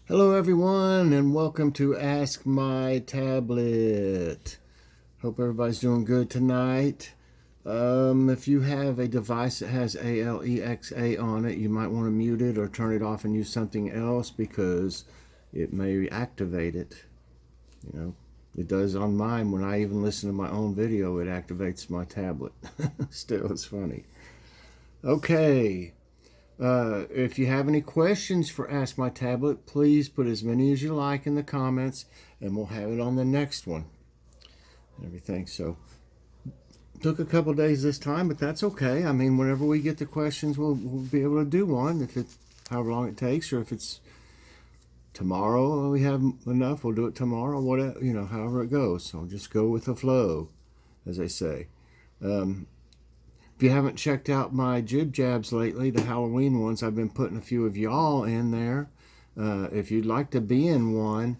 Hello everyone and welcome to Ask My Tablet. Hope everybody's doing good tonight. If you have a device that has Alexa on it, you might want to mute it or turn it off and use something else because it may activate it. It does on mine. When I even listen to my own video, it activates my tablet. Still, it's funny. Okay. If you have any questions for Ask My Tablet, please put as many as you like in the comments, and we'll have it on the next one. And everything. So, took a couple days this time, but that's okay. I mean, whenever we get the questions, we'll be able to do one. If it's however long it takes, or if it's tomorrow we have enough, we'll do it tomorrow. Whatever, however it goes. So just go with the flow, as they say. If you haven't checked out my jib jabs lately, the Halloween ones, I've been putting a few of y'all in there. If you'd like to be in one,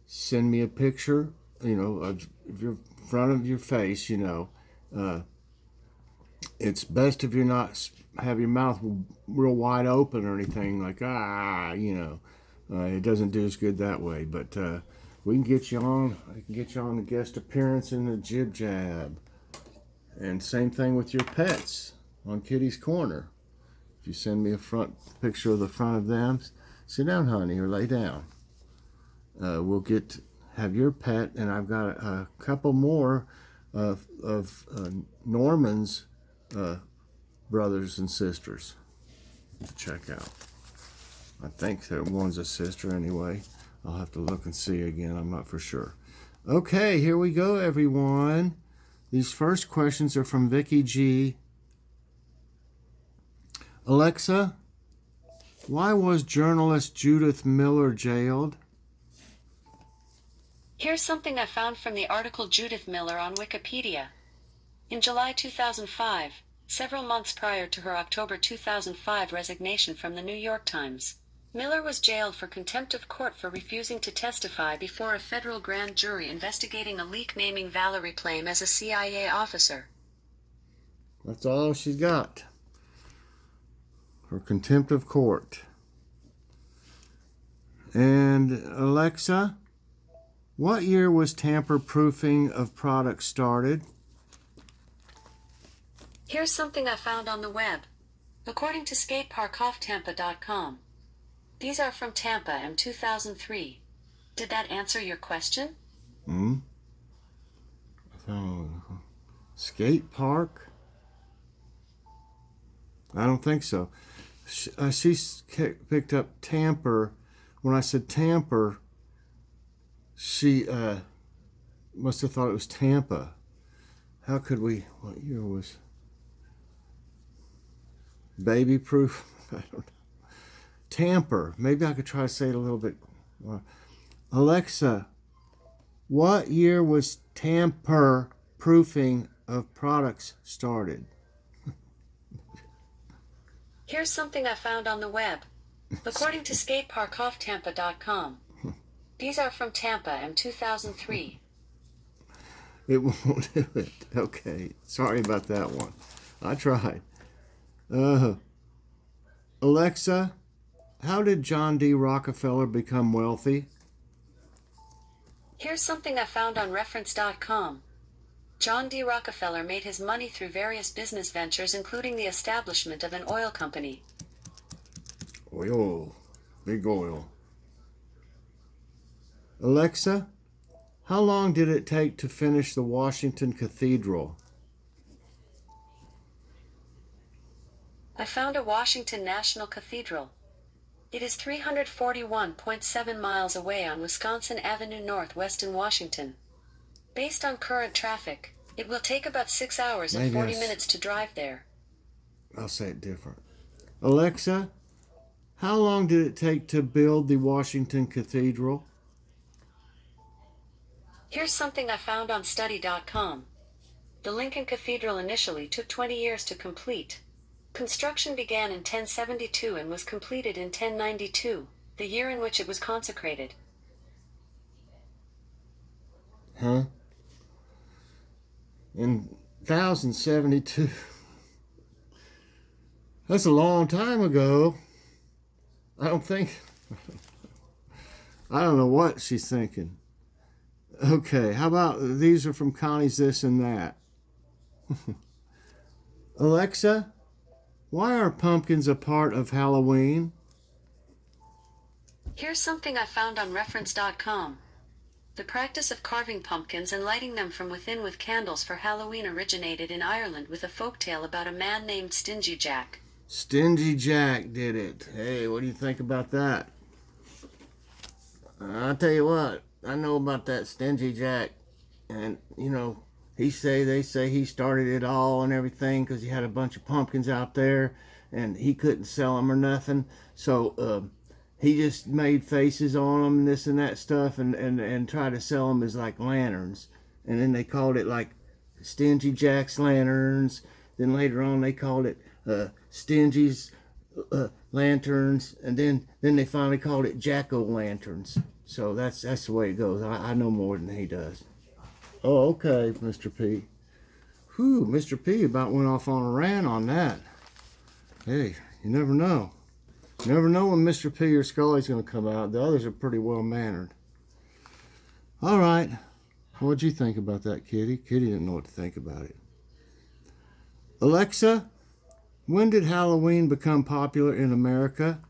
send me a picture, of your front of your face, It's best if you're not have your mouth real wide open or anything like, it doesn't do as good that way. But we can get you on. I can get you on a guest appearance in the jib jab. And same thing with your pets on Kitty's Corner. If you send me a picture of the front of them, sit down, honey, or lay down. We'll have your pet, and I've got a couple more of Norman's brothers and sisters to check out. I think that one's a sister anyway. I'll have to look and see again. I'm not for sure. Okay, here we go, everyone. These first questions are from Vicky G. Alexa, why was journalist Judith Miller jailed? Here's something I found from the article Judith Miller on Wikipedia. In July 2005, several months prior to her October 2005 resignation from the New York Times, Miller was jailed for contempt of court for refusing to testify before a federal grand jury investigating a leak naming Valerie Plame as a CIA officer. That's all she's got. For contempt of court. And Alexa, what year was tamper-proofing of products started? Here's something I found on the web. According to skateparkofftampa.com, these are from Tampa and 2003. Did that answer your question? I found skate park? I don't think so. She picked up tamper. When I said tamper, she must have thought it was Tampa. How could we? What year was baby proof? I don't know. Tamper. Maybe I could try to say it a little bit. Alexa, what year was tamper proofing of products started? Here's something I found on the web. According to skateparkofftampa.com, these are from Tampa and 2003. It won't do it. Okay. Sorry about that one. I tried. Alexa, how did John D. Rockefeller become wealthy? Here's something I found on reference.com. John D. Rockefeller made his money through various business ventures, including the establishment of an oil company. Oil. Big oil. Alexa, how long did it take to finish the Washington Cathedral? I found a Washington National Cathedral. It is 341.7 miles away on Wisconsin Avenue Northwest in Washington. Based on current traffic, it will take about 6 hours and 40 minutes to drive there. I'll say it different. Alexa, how long did it take to build the Washington Cathedral? Here's something I found on study.com. The Lincoln Cathedral initially took 20 years to complete. Construction began in 1072 and was completed in 1092, the year in which it was consecrated. Huh? In 1072. That's a long time ago. I don't think I don't know what she's thinking. Okay, how about these are from Connie's This and That. Alexa, why are pumpkins a part of Halloween? Here's something I found on reference.com. The practice of carving pumpkins and lighting them from within with candles for Halloween originated in Ireland with a folktale about a man named Stingy Jack. Stingy Jack did it. Hey, what do you think about that? I'll tell you what, I know about that Stingy Jack. And, you know, they say he started it all and everything because he had a bunch of pumpkins out there and he couldn't sell them or nothing. So he just made faces on them and this and that stuff and tried to sell them as like lanterns. And then they called it like Stingy Jack's Lanterns. Then later on they called it Stingy's Lanterns. And then they finally called it Jack-o'-lanterns. So that's the way it goes. I know more than he does. Oh, okay, Mr. P. Whew, Mr. P about went off on a rant on that. Hey, you never know. You never know when Mr. P or Scully's going to come out. The others are pretty well-mannered. All right. What'd you think about that, Kitty? Kitty didn't know what to think about it. Alexa, when did Halloween become popular in America?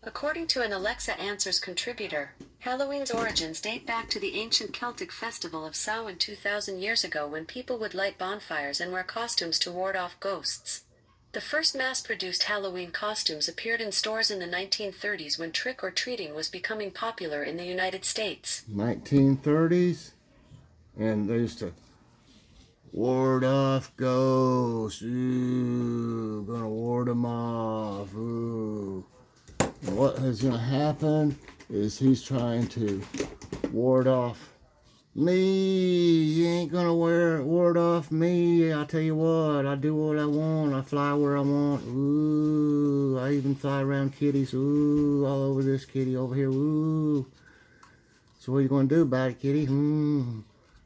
According to an Alexa Answers contributor, Halloween's origins date back to the ancient Celtic festival of Samhain 2,000 years ago when people would light bonfires and wear costumes to ward off ghosts. The first mass-produced Halloween costumes appeared in stores in the 1930s when trick-or-treating was becoming popular in the United States. 1930s? And they used to ward off ghosts. Ooh, gonna ward them off. Ooh. And what is going to happen is he's trying to ward off me. You ain't going to ward off me. I'll tell you what, I do what I want. I fly where I want. Ooh, I even fly around kitties. Ooh, all over this kitty over here. Ooh. So what are you going to do about it, kitty? All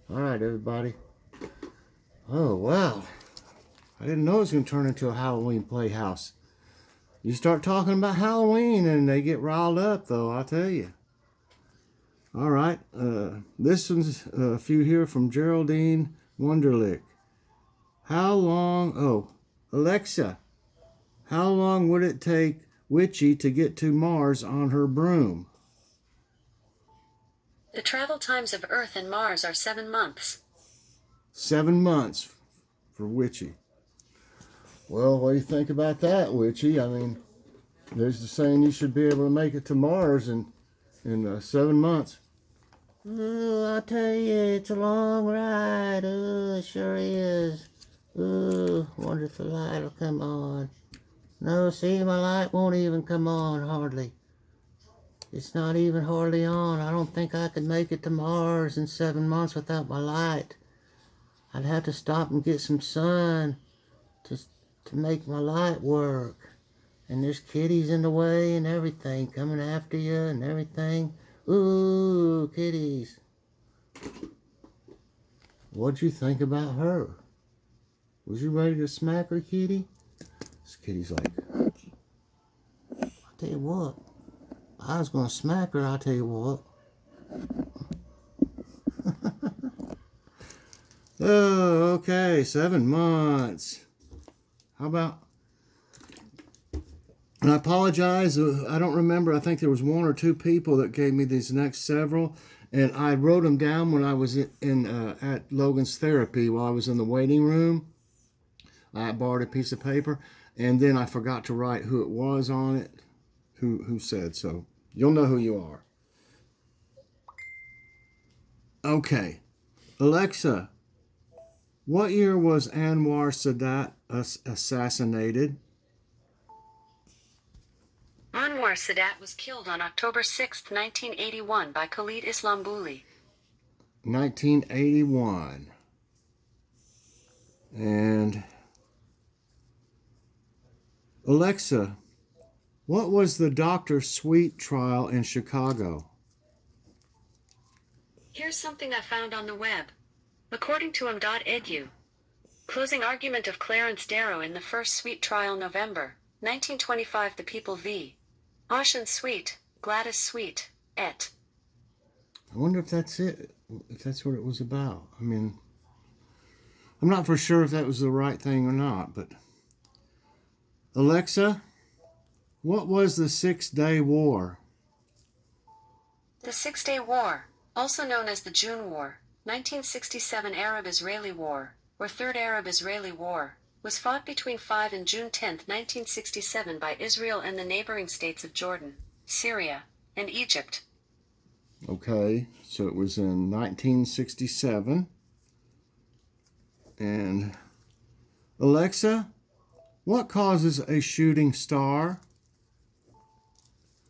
right, everybody. Oh, wow. I didn't know it was going to turn into a Halloween Playhouse. You start talking about Halloween and they get riled up, though, I'll tell you. All right. This one's a few here from Geraldine Wunderlich. Alexa, how long would it take Witchy to get to Mars on her broom? The travel times of Earth and Mars are 7 months. 7 months for Witchy. Well, what do you think about that, Witchy? I mean, there's the saying you should be able to make it to Mars in 7 months. Oh, I'll tell you, it's a long ride. Oh, it sure is. Oh, wonder if the light will come on. No, see, my light won't even come on, hardly. It's not even hardly on. I don't think I could make it to Mars in 7 months without my light. I'd have to stop and get some sun to make my light work. And there's kitties in the way and everything coming after you and everything. Ooh, kitties. What'd you think about her? Was you ready to smack her, kitty? This kitty's like, I'll tell you what. I was going to smack her, I'll tell you what. Oh, okay, 7 months. How about... And I apologize, I don't remember. I think there was 1 or 2 people that gave me these next several. And I wrote them down when I was at Logan's therapy while I was in the waiting room. I borrowed a piece of paper. And then I forgot to write who it was on it, who said so. You'll know who you are. Okay. Alexa, what year was Anwar Sadat assassinated? Anwar Sadat was killed on October 6, 1981 by Khalid Islambouli. 1981. And Alexa, what was the Dr. Sweet trial in Chicago? Here's something I found on the web. According to m.edu, closing argument of Clarence Darrow in the first Sweet trial November, 1925 The People v. Ocean Sweet, Gladys Sweet, et. I wonder if that's it, if that's what it was about. I mean, I'm not for sure if that was the right thing or not, but... Alexa, what was the 6-Day War? The 6-Day War, also known as the June War, 1967 Arab-Israeli War, or Third Arab-Israeli War, was fought between 5 and June 10, 1967 by Israel and the neighboring states of Jordan, Syria, and Egypt. Okay, so it was in 1967. And Alexa, what causes a shooting star?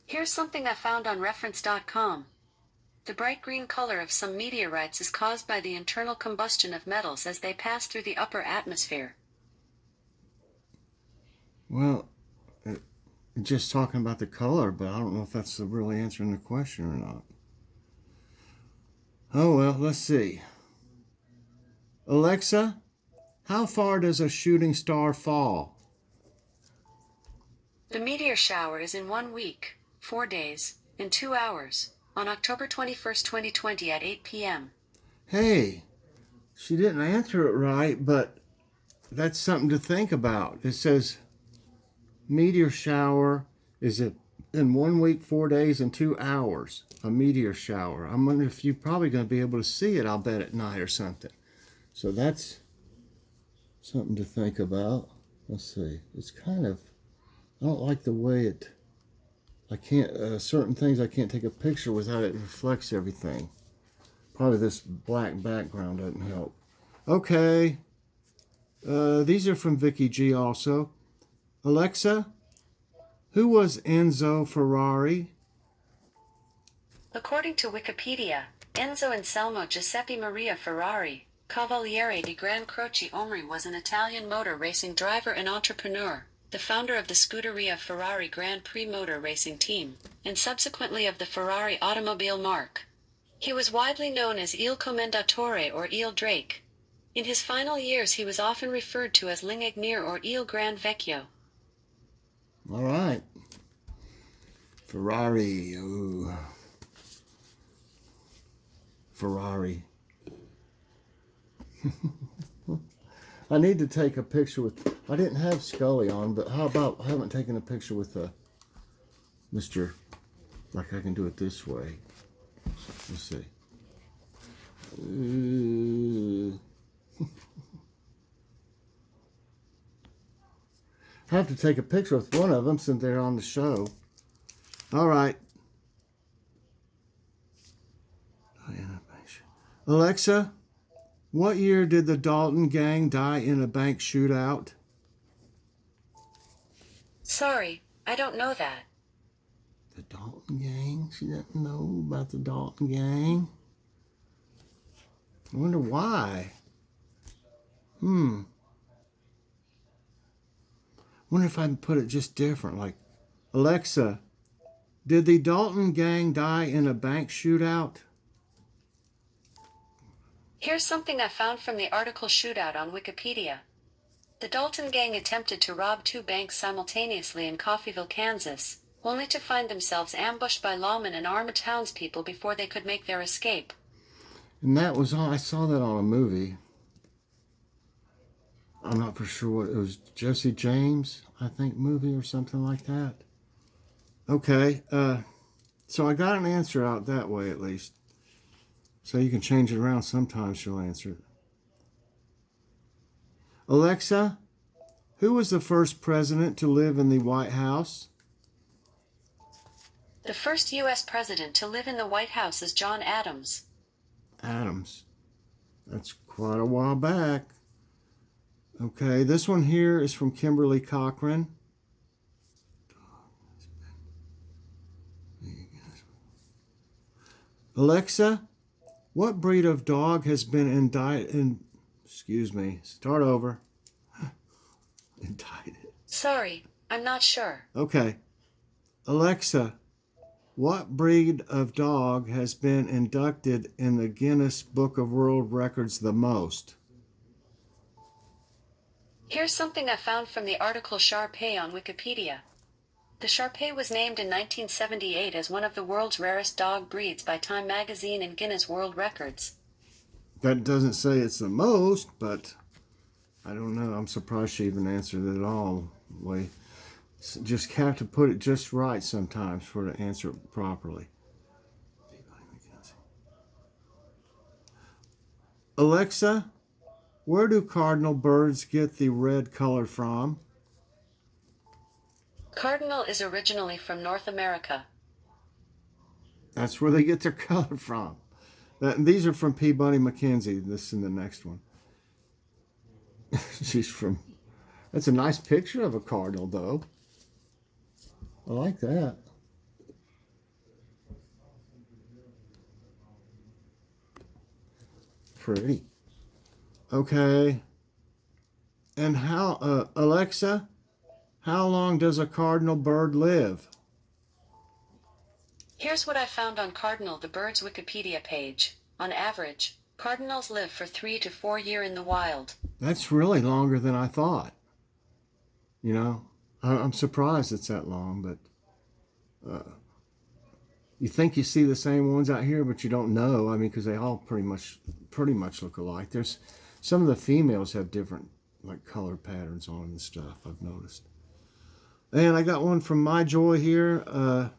Here's something I found on reference.com. The bright green color of some meteorites is caused by the internal combustion of metals as they pass through the upper atmosphere. Well, just talking about the color, but I don't know if that's really answering the question or not. Oh, well, let's see. Alexa, how far does a shooting star fall? The meteor shower is in 1 week, 4 days, and 2 hours, on October 21st, 2020 at 8 p.m. Hey, she didn't answer it right, but that's something to think about. It says meteor shower is in 1 week, 4 days, and 2 hours. A meteor shower. I'm wondering if you're probably going to be able to see it, I'll bet, at night or something. So that's something to think about. Let's see. It's kind of, I don't like the way I can't, certain things I can't take a picture without it reflects everything. Probably this black background doesn't help. Okay. These are from Vicky G also. Alexa, who was Enzo Ferrari? According to Wikipedia, Enzo Anselmo Giuseppe Maria Ferrari, Cavaliere di Gran Croce Omri, was an Italian motor racing driver and entrepreneur, the founder of the Scuderia Ferrari Grand Prix motor racing team, and subsequently of the Ferrari automobile marque. He was widely known as Il Commendatore or Il Drake. In his final years he was often referred to as L'Ingegner or Il Gran Vecchio. All right. Ferrari. Ooh. Ferrari. I need to take a picture with... I didn't have Scully on, but how about... I haven't taken a picture with Mr... Like I can do it this way. Let's see. I have to take a picture with one of them since they're on the show. All right. Alexa, what year did the Dalton gang die in a bank shootout? Sorry, I don't know that. The Dalton gang? She doesn't know about the Dalton gang? I wonder why. Wonder if I can put it just different. Like, Alexa, did the Dalton gang die in a bank shootout? Here's something I found from the article Shootout on Wikipedia. The Dalton gang attempted to rob 2 banks simultaneously in Coffeyville, Kansas, only to find themselves ambushed by lawmen and armed townspeople before they could make their escape. And that was on, I saw that on a movie. I'm not for sure what it was. Jesse James, I think, movie or something like that. Okay, so I got an answer out that way at least. So you can change it around. Sometimes she'll answer it. Alexa, who was the first president to live in the White House? The first U.S. president to live in the White House is John Adams. Adams. That's quite a while back. Okay, this one here is from Kimberly Cochran. Alexa, what breed of dog has been indicted? Start over. Indicted. Sorry, I'm not sure. Okay. Alexa, what breed of dog has been inducted in the Guinness Book of World Records the most? Here's something I found from the article Shar Pei on Wikipedia. The Shar-Pei was named in 1978 as one of the world's rarest dog breeds by Time magazine and Guinness World Records. That doesn't say it's the most, but I don't know. I'm surprised she even answered it at all. We just have to put it just right sometimes for her to answer it properly. Alexa, where do cardinal birds get the red color from? Cardinal is originally from North America. That's where they get their color from. These are from Peabody Mackenzie. This and the next one. That's a nice picture of a cardinal, though. I like that. Pretty. Okay. And Alexa, how long does a cardinal bird live? Here's what I found on Cardinal the bird's Wikipedia page. On average, cardinals live for 3 to 4 years in the wild. That's really longer than I thought. You know, I'm surprised it's that long, but you think you see the same ones out here, but you don't know. I mean, because they all pretty much look alike. There's some of the females have different like color patterns on and stuff, I've noticed. And I got one from My Joy here.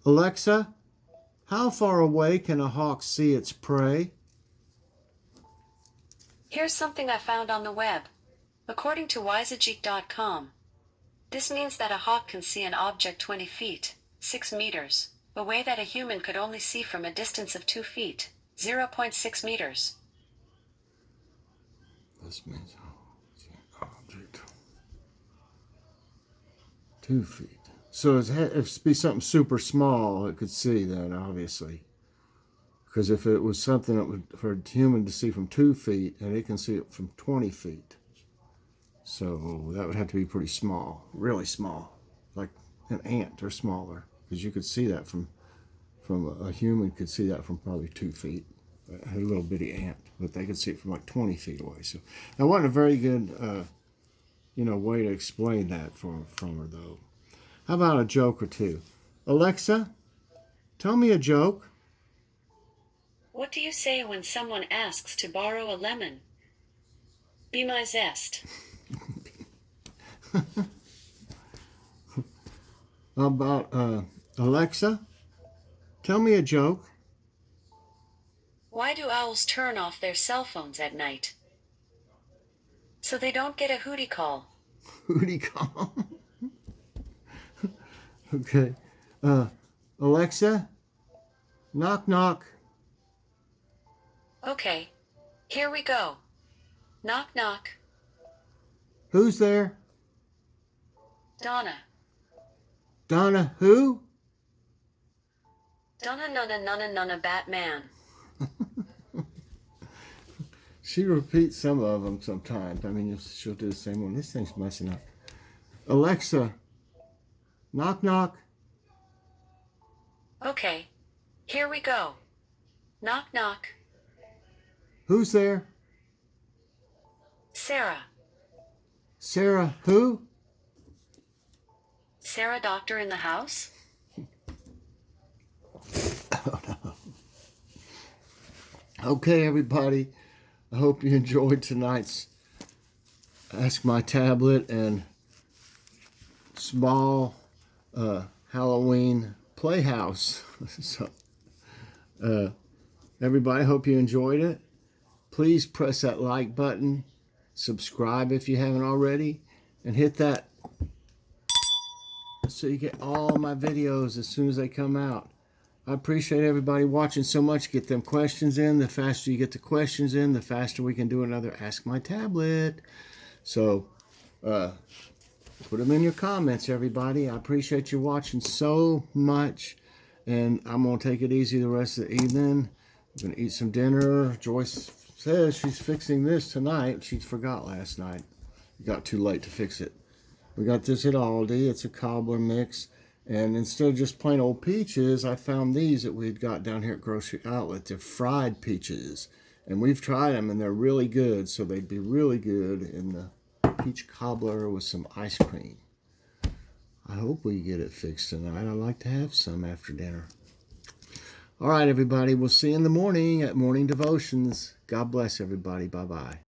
Alexa, how far away can a hawk see its prey? Here's something I found on the web. According to wiseageek.com, this means that a hawk can see an object 20 feet, 6 meters, away that a human could only see from a distance of 2 feet, 0.6 meters. This means object 2 feet. So if it be something super small, it could see then, obviously. Because if it was something that would for a human to see from 2 feet, and it can see it from 20 feet. So that would have to be pretty small, really small, like an ant or smaller. Because you could see that from a human could see that from probably 2 feet. A little bitty ant, but they could see it from like 20 feet away. So that wasn't a very good, way to explain that from her, though. How about a joke or two? Alexa, tell me a joke. What do you say when someone asks to borrow a lemon? Be my zest. How about Alexa, tell me a joke. Why do owls turn off their cell phones at night? So they don't get a hootie call. Hootie call? Okay. Alexa, knock knock. Okay, here we go. Knock knock. Who's there? Donna. Donna who? Donna nunna nunna nunna Batman. She repeats some of them sometimes. I mean, she'll do the same one. This thing's messing up. Alexa, knock knock. Okay, here we go. Knock knock. Who's there? Sarah. Sarah who? Sarah doctor in the house? Oh, no. Okay, everybody. I hope you enjoyed tonight's Ask My Tablet and small Halloween Playhouse. So, everybody, hope you enjoyed it. Please press that like button, subscribe if you haven't already, and hit that so you get all my videos as soon as they come out. I appreciate everybody watching so much. Get them questions in. The faster you get the questions in, the faster we can do another Ask My Tablet. So, put them in your comments, everybody. I appreciate you watching so much. And I'm going to take it easy the rest of the evening. I'm going to eat some dinner. Joyce says she's fixing this tonight. She forgot last night. It got too late to fix it. We got this at Aldi. It's a cobbler mix. And instead of just plain old peaches, I found these that we'd got down here at Grocery Outlet. They're fried peaches. And we've tried them, and they're really good. So they'd be really good in the peach cobbler with some ice cream. hope we get it fixed tonight. I'd like to have some after dinner. All right, everybody. We'll see you in the morning at morning devotions. God bless everybody. Bye-bye.